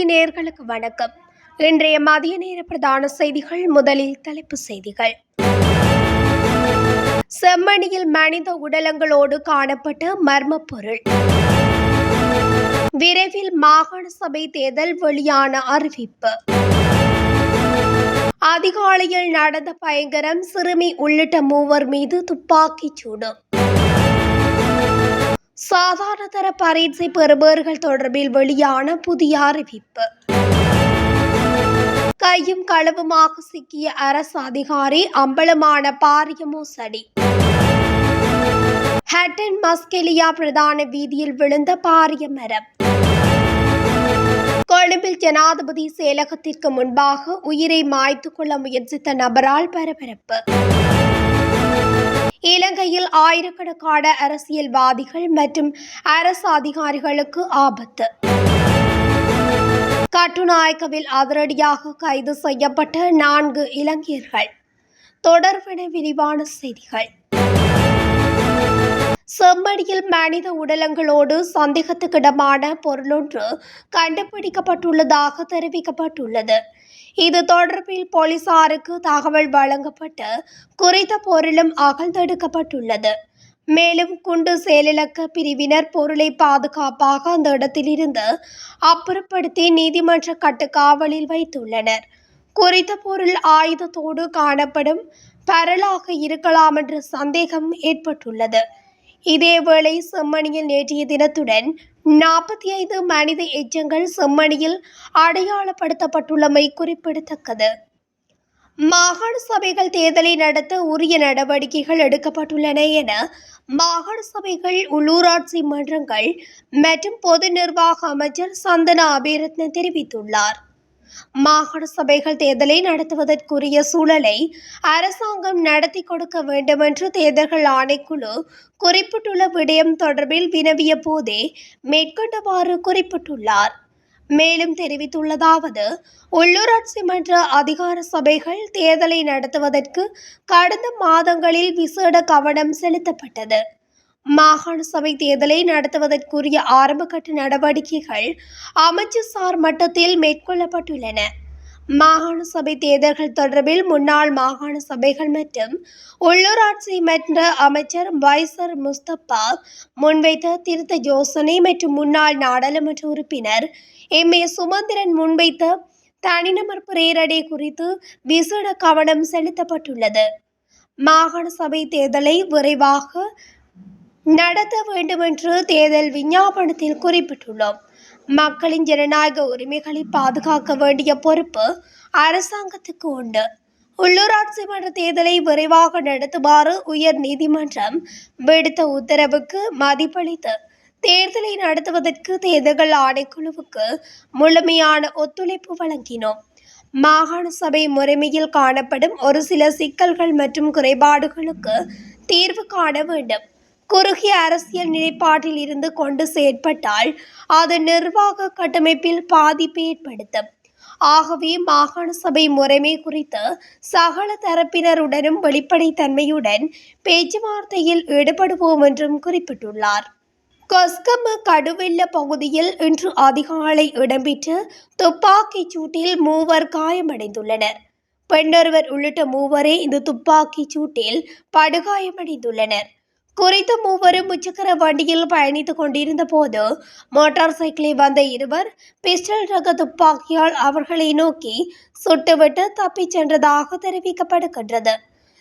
நேயர்களுக்கு வணக்கம். இன்றைய மதிய நேர பிரதான செய்திகள். முதலில் தலைப்புச் செய்திகள். செம்மணியில் மனித உடலங்களோடு காணப்பட்ட மர்ம பொருள். விரைவில் மாகாண சபை தேர்தல் வெளியான அறிவிப்பு. அதிகாலையில் நடந்த பயங்கரம், சிறுமி உள்ளிட்ட 3 மீது துப்பாக்கிச் சூடு. சாதாரண தர பரீட்சை பெறுபவர்கள் தொடர்பில் வெளியான புதிய அறிவிப்பு. கையும் களவுமாக சிக்கிய அரசு அதிகாரி, அம்பலமான பாரிய மோசடி. ஹட்டன் மஸ்கெலியா பிரதான வீதியில் விழுந்த பாரிய மரம். கொழும்பில் ஜனாதிபதி செயலகத்திற்கு முன்பாக உயிரை மாய்த்துக் கொள்ள முயற்சித்த நபரால் பரபரப்பு. இலங்கையில் ஆயிரக்கணக்கான அரசியல்வாதிகள் மற்றும் அரசு அதிகாரிகளுக்கு ஆபத்து. கட்டுநாயக்கவில் அதிரடியாக கைது செய்யப்பட்ட 4 இலங்கையர்கள். தொடர்பான விரிவான செய்திகள். செம்மணியில் மனித உடலங்களோடு சந்தேகத்துக்கிடமான பொருளொன்று கண்டுபிடிக்கப்பட்டுள்ளதாக தெரிவிக்கப்பட்டுள்ளது. இது தொடர்பில் போலீசாருக்கு தகவல் வழங்கப்பட்டு குறித்த பொருளும் அகழ்ந்தெடுக்கப்பட்டுள்ளது. மேலும் குண்டு செயலிழக்க பிரிவினர் பொருளை பாதுகாப்பாக அந்த இடத்திலிருந்து அப்புறப்படுத்தி நீதிமன்ற கட்டுக்காவலில் வைத்துள்ளனர். குறித்த பொருள் ஆயுதத்தோடு காணப்படும் பரலாக இருக்கலாம் என்ற சந்தேகம் ஏற்பட்டுள்ளது. இதேவேளை செம்மணியில் நேற்றைய தினத்துடன் 45 மனித எச்சங்கள் செம்மணியில் அடையாளப்படுத்தப்பட்டுள்ளமை குறிப்பிடத்தக்கது. மாகாண சபைகள் தேர்தலை நடத்த உரிய நடவடிக்கைகள் எடுக்கப்பட்டுள்ளன என மாகாண சபைகள், உள்ளூராட்சி மன்றங்கள் மற்றும் பொது நிர்வாக அமைச்சர் சந்தனா அபேரத்ன தெரிவித்துள்ளார். மாகாண சபைகள் தேர்தலை நடத்துவதற்குரிய சூழலை அரசாங்கம் நடத்தி கொடுக்க வேண்டும் என்று தேர்தல்கள் ஆணைக்குழு குறிப்பிட்டுள்ள விடயம் தொடர்பில் வினவிய போதே மேற்கொண்டவாறு குறிப்பிட்டுள்ளார். மேலும் தெரிவித்துள்ளதாவது, உள்ளூராட்சி மன்ற அதிகார சபைகள் தேர்தலை நடத்துவதற்கு கடந்த மாதங்களில் விசேட கவனம் செலுத்தப்பட்டது. மாகாண சபை தேர்தலை நடத்துவதற்குரிய ஆரம்பகட்ட நடவடிக்கைகள் அமைச்சுசார் மட்டத்தில் மேற்கொள்ளப்பட்டுள்ளன. மாகாண சபை தேர்தல்கள் தொடர்பில் முன்னாள் மாகாண சபைகள் மற்றும் உள்ளூராட்சி மன்ற அமைச்சர் வைசர் முஸ்தபா முன்வைத்த திருத்த யோசனை மற்றும் முன்னாள் நாடாளுமன்ற உறுப்பினர் எம்.ஏ. சுமந்திரன் முன்வைத்த தனிநபர் பிரேரணை குறித்து விசேட கவனம் செலுத்தப்பட்டுள்ளது. மாகாண சபை தேர்தலை விரைவாக நடத்த வேண்டும் என்று தேர்தல் விஞ்ஞாபனத்தில் குறிப்பிட்டுள்ளோம். மக்களின் ஜனநாயக உரிமைகளை பாதுகாக்க வேண்டிய பொறுப்பு அரசாங்கத்துக்கு உண்டு. உள்ளூராட்சி மன்ற தேர்தலை விரைவாக நடத்துமாறு உயர் நீதிமன்றம் விடுத்த உத்தரவுக்கு மதிப்பளித்து தேர்தலை நடத்துவதற்கு தேர்தல்கள் ஆணைக்குழுவுக்கு முழுமையான ஒத்துழைப்பு வழங்கினோம். மாகாண சபை முறைமையில் காணப்படும் ஒரு சில சிக்கல்கள் மற்றும் குறைபாடுகளுக்கு தீர்வு காண வேண்டும். குறுகிய அரசியல் நிலைப்பாட்டில் இருந்து கொண்டு செயற்பட்டால் அது நிர்வாக கட்டமைப்பில் பாதிப்பை ஏற்படுத்தும். ஆகவே மாகாண சபை முறைமை குறித்து சகல தரப்பினருடனும் வெளிப்படைத்தன்மையுடன் பேச்சுவார்த்தையில் ஈடுபடுவோம் என்றும் குறிப்பிட்டுள்ளார். கொஸ்கம கடுவெள்ள பகுதியில் இன்று அதிகாலை இடம்பெற்ற துப்பாக்கிச் சூட்டில் 3 காயமடைந்துள்ளனர். பெண்ணொருவர் உள்ளிட்ட 3 இந்த துப்பாக்கிச் சூட்டில் படுகாயமடைந்துள்ளனர். குறித்த 3 முச்சக்கர வண்டியில் பயணித்துக் கொண்டிருந்த போது மோட்டார் சைக்கிளில் வந்த 2 பிஸ்டல் ரக துப்பாக்கியால் அவர்களை நோக்கி சுட்டுவிட்டு தப்பிச் சென்றதாக தெரிவிக்கப்படுகின்றது.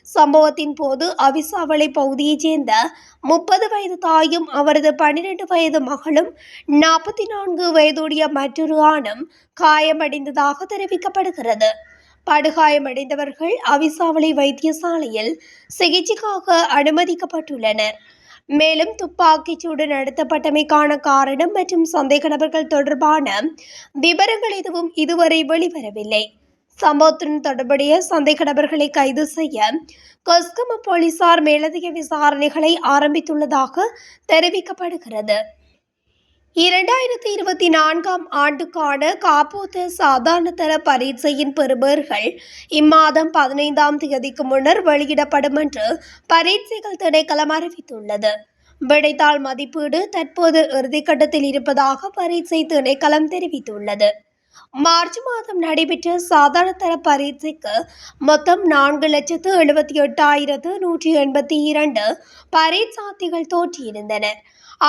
சம்பவத்தின் போது அவிசாவளை பகுதியைச் சேர்ந்த 30 வயது தாயும் அவரது 12 வயது மகளும் 44 வயதுடைய மற்றொரு ஆணும் காயமடைந்ததாக தெரிவிக்கப்படுகிறது. படுகாயமடைந்தவர்கள் அவிசாவளை வைத்தியசாலையில் சிகிச்சைக்காக அனுமதிக்கப்பட்டுள்ளனர். மேலும் துப்பாக்கிச் சூடு நடத்தப்பட்டமைக்கான காரணம் மற்றும் சந்தேக நபர்கள் தொடர்பான விவரங்கள் எதுவும் இதுவரை வெளிவரவில்லை. சம்பவத்துடன் தொடர்புடைய சந்தேக நபர்களை கைது செய்ய கொஸ்கம போலீசார் மேலதிக விசாரணைகளை ஆரம்பித்துள்ளதாக தெரிவிக்கப்படுகிறது. 2024 ஆண்டுக்கான காப்போத்த சாதாரண தர பரீட்சையின் பெறுபவர்கள் இம்மாதம் 15ஆம் தேதிக்கு முன்னர் வெளியிடப்படும் என்று பரீட்சைகள் திணைக்களம் அறிவித்துள்ளது. விடைத்தாள் மதிப்பீடு தற்போது இறுதிக்கட்டத்தில் இருப்பதாக பரீட்சை திணைக்களம் தெரிவித்துள்ளது. மார்ச் மாதம் நடைபெற்ற சாதாரண தர பரீட்சைக்கு மொத்தம் 4,78,182 பரீட்சார்த்திகள் தோற்றியிருந்தனர்.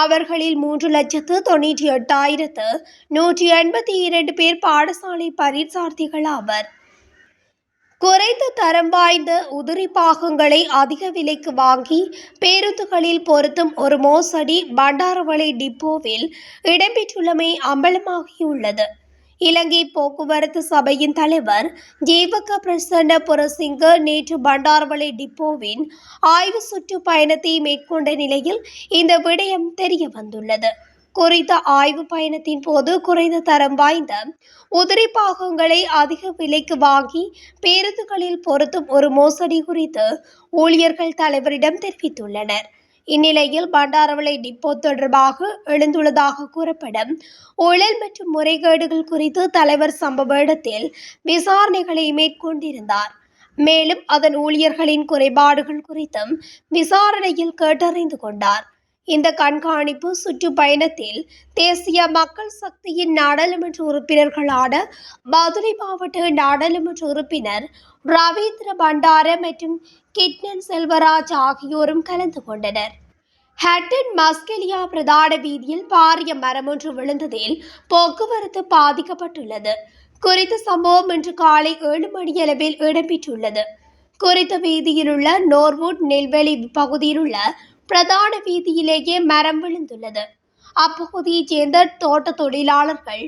அவர்களில் 3,98,182 பேர் பாடசாலை பரீட்சார்த்திகள் ஆவர். குறைந்த தரம் வாய்ந்த உதிரி பாகங்களை அதிக விலைக்கு வாங்கி பேருந்துகளில் பொருத்தும் ஒரு மோசடி பண்டாரவளை டிப்போவில் இடம்பெற்றுள்ளமை அம்பலமாகியுள்ளது. இலங்கை போக்குவரத்து சபையின் தலைவர் ஜீவக பிரசன்ன புரசிங்க நேற்று பண்டாரவளை டிப்போவின் ஆய்வு சுற்றுப்பயணத்தை மேற்கொண்ட நிலையில் இந்த விடயம் தெரிய வந்துள்ளது. குறித்த ஆய்வு பயணத்தின் போது குறைந்த தரம் வாய்ந்த உதிரி பாகங்களை அதிக விலைக்கு வாங்கி பேருந்துகளில் பொருத்தும் ஒரு மோசடி குறித்து ஊழியர்கள் தலைவரிடம் தெரிவித்துள்ளனர். இந்நிலையில் பண்டாரவளை டிப்போ தொடர்பாக எழுந்துள்ளதாக கூறப்படும் ஊழல் மற்றும் முறைகேடுகள் குறித்து தலைவர் சம்பவ இடத்தில் விசாரணைகளை மேற்கொண்டிருந்தார். மேலும் அதன் ஊழியர்களின் குறைபாடுகள் குறித்தும் விசாரணையில் கேட்டறிந்து கொண்டார். இந்த கண்காணிப்பு சுற்றுப்பயணத்தில் தேசிய மக்கள் சக்தியின் நாடாளுமன்ற உறுப்பினர்களான பதுளை மாவட்ட நாடாளுமன்ற உறுப்பினர் ரவீந்திர பண்டார மற்றும் கிட்னன் செல்வராஜ் ஆகியோரும் கலந்து கொண்டனர். ஹட்டன் மஸ்கெலியா பிரதான வீதியில் பாரிய மரம் ஒன்று விழுந்ததில் போக்குவரத்து பாதிக்கப்பட்டுள்ளது. குறித்த சம்பவம் இன்று காலை 7 மணியளவில் இடம்பெற்றுள்ளது. குறித்த வீதியில் உள்ள நோர்வுட் நெல்வெளி பகுதியில் உள்ள பிரதான வீதியிலேயே மரம் விழுந்துள்ளது. அப்பகுதியைச் சேர்ந்த தோட்ட தொழிலாளர்கள்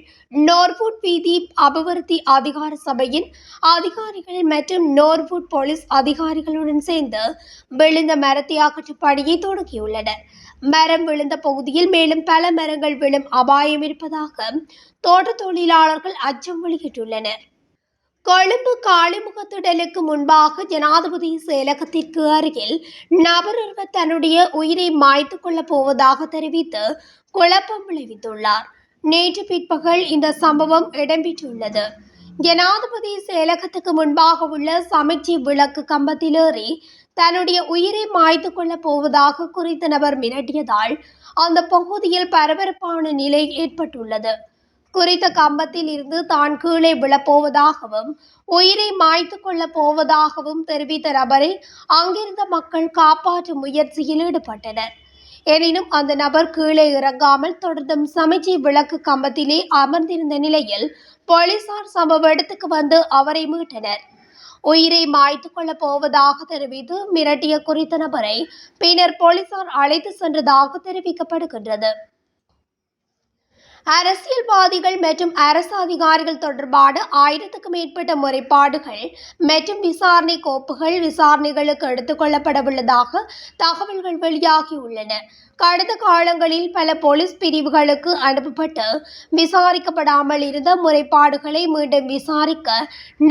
நோர்வுட் வீதி அபிவிருத்தி அதிகார சபையின் அதிகாரிகள் மற்றும் நோர்வுட் போலீஸ் அதிகாரிகளுடன் சேர்ந்து விழுந்த மரத்தை அகற்றும் பணியை தொடங்கியுள்ளனர். மரம் விழுந்த பகுதியில் மேலும் பல மரங்கள் விழும் அபாயம் இருப்பதாக தோட்ட தொழிலாளர்கள் அச்சம் வெளியிட்டுள்ளனர். கொழும்பு காளிமுகத்திடலுக்கு முன்பாக ஜனாதிபதி செயலகத்திற்கு அருகில் நபர் ஒருவர் தன்னுடைய உயிரை மாய்த்து கொள்ளப் போவதாக தெரிவித்து குழப்பம் விளைவித்துள்ளார். நேற்று பிற்பகல் இந்த சம்பவம் இடம்பெற்றுள்ளது. ஜனாதிபதி செயலகத்துக்கு முன்பாக உள்ள சமைச்சி விளக்கு கம்பத்தில் ஏறி தன்னுடைய உயிரை மாய்த்து கொள்ளப் போவதாக குறித்த நபர் மிரட்டியதால் அந்த பகுதியில் பரபரப்பான நிலை ஏற்பட்டுள்ளது. குறித்த கம்பத்தில் இருந்து தான் கீழே விழப்போவதாகவும் உயிரை மாய்த்து கொள்ளப் போவதாகவும் தெரிவித்த நபரை அங்கிருந்த மக்கள் காப்பாற்றும் முயற்சியில் ஈடுபட்டனர். எனினும் அந்த நபர் கீழே இறங்காமல் தொடர்ந்தும் சமைச்சி விளக்கு கம்பத்திலே அமர்ந்திருந்த நிலையில் போலீசார் சம்பவ இடத்துக்கு வந்து அவரை மீட்டனர். உயிரை மாய்த்து கொள்ளப் போவதாக தெரிவித்து மிரட்டிய குறித்த நபரை பின்னர் போலீசார் அழைத்து சென்றதாக தெரிவிக்கப்படுகின்றது. அரசியல்வாதிகள் மற்றும் அரசு அதிகாரிகள் தொடர்பான 1000க்கும் மேற்பட்ட முறைப்பாடுகள் மற்றும் விசாரணை கோப்புகள் விசாரணைகளுக்கு எடுத்துக் கொள்ளப்படவுள்ளதாக தகவல்கள் வெளியாகியுள்ளன. கடந்த காலங்களில் பல போலீஸ் பிரிவுகளுக்கு அனுப்பப்பட்டு விசாரிக்கப்படாமல் இருந்த முறைப்பாடுகளை மீண்டும் விசாரிக்க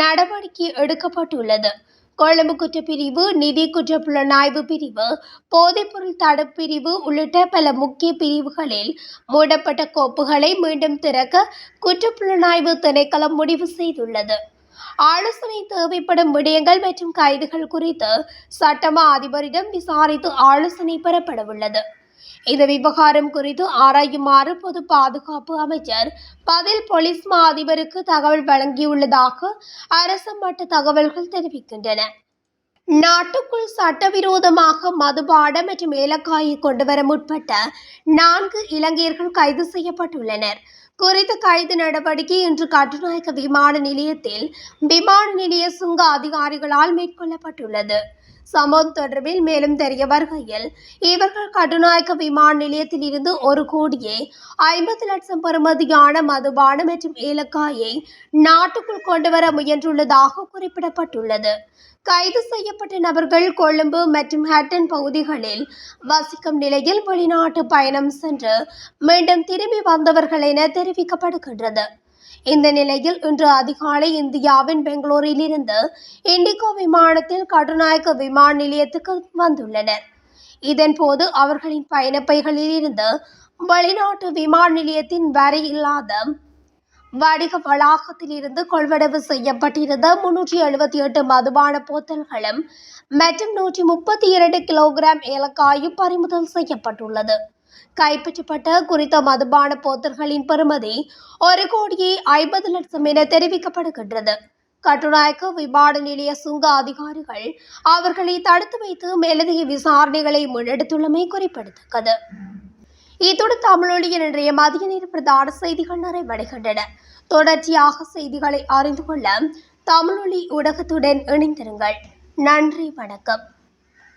நடவடிக்கை எடுக்கப்பட்டுள்ளது. கொழும்பு குற்றப்பிரிவு, நிதி குற்ற புலனாய்வு பிரிவு, போதைப்பொருள் தடுப்பு பிரிவு உள்ளிட்ட பல முக்கிய பிரிவுகளில் மூடப்பட்ட கோப்புகளை மீண்டும் திறக்க குற்றப்புலனாய்வு திணைக்களம் முடிவு செய்துள்ளது. ஆலோசனை தேவைப்படும் விடயங்கள் மற்றும் கைதுகள் குறித்து சட்டமா அதிபரிடம் விசாரித்து ஆலோசனை பெறப்படவுள்ளது. இந்த விவகாரம் குறித்து ஆராயுமாறு பொது பாதுகாப்பு அமைச்சர் பதில் போலீஸ் மா அதிபருக்கு தகவல் வழங்கியுள்ளதாக அரசு மட்ட தகவல்கள் தெரிவிக்கின்றன. நாட்டுக்குள் சட்டவிரோதமாக மதுபான மற்றும் ஏலக்காயை கொண்டுவர முற்பட்ட 4 இலங்கையர்கள் கைது செய்யப்பட்டுள்ளனர். குறித்த கைது நடவடிக்கை இன்று கட்டுநாயக்க விமான நிலையத்தில் விமான நிலைய சுங்க அதிகாரிகளால் மேற்கொள்ளப்பட்டுள்ளது. சம்பவம் தொடர்பில் மேலும் தெரிய வருகையில் இவர்கள் கட்டுநாயக்க விமான நிலையத்தில் இருந்து 1,50,00,000 பெறுமதியான மதுபான மற்றும் ஏலக்காயை நாட்டுக்குள் கொண்டுவர முயன்றுள்ளதாக குறிப்பிடப்பட்டுள்ளது. கைது செய்யப்பட்ட நபர்கள் கொழும்பு மற்றும் ஹட்டன் பகுதிகளில் வசிக்கும் நிலையில் வெளிநாட்டு பயணம் சென்று மீண்டும் திரும்பி வந்தவர்கள் என தெரிவிக்கப்படுகின்றது. இந்த நிலையில் இன்று அதிகாலை இந்தியாவின் பெங்களூரில் இருந்து இண்டிகோ விமானத்தில் கட்டுநாயக்க விமான நிலையத்துக்கு வந்துள்ளனர். இதன்போது அவர்களின் பயணப்பைகளில் இருந்து வெளிநாட்டு விமான நிலையத்தின் வரி இல்லாத வணிக வளாகத்தில் இருந்து கொள்வனவு செய்யப்பட்டிருந்த 378 மதுபான போத்தல்களும் மற்றும் 132 கிலோகிராம் ஏலக்காயும் பறிமுதல் செய்யப்பட்டுள்ளது. கைப்பற்றப்பட்ட குறித்த மதுபான போத்தல்களின் பெறுமதி 1,50,00,000 என தெரிவிக்கப்படுகின்றது. கட்டுநாயக்க விமான நிலைய சுங்க அதிகாரிகள் அவர்களை தடுத்து வைத்து மேலதிக விசாரணைகளை முன்னெடுத்துள்ளமை குறிப்பிடத்தக்கது. இத்துடன் தமிழொலியின் இன்றைய மதிய நேர பிரதான செய்திகள் நிறைவடைகின்றன. தொடர்ச்சியாக செய்திகளை அறிந்து கொள்ள தமிழொலி ஊடகத்துடன் இணைந்திருங்கள். நன்றி, வணக்கம்.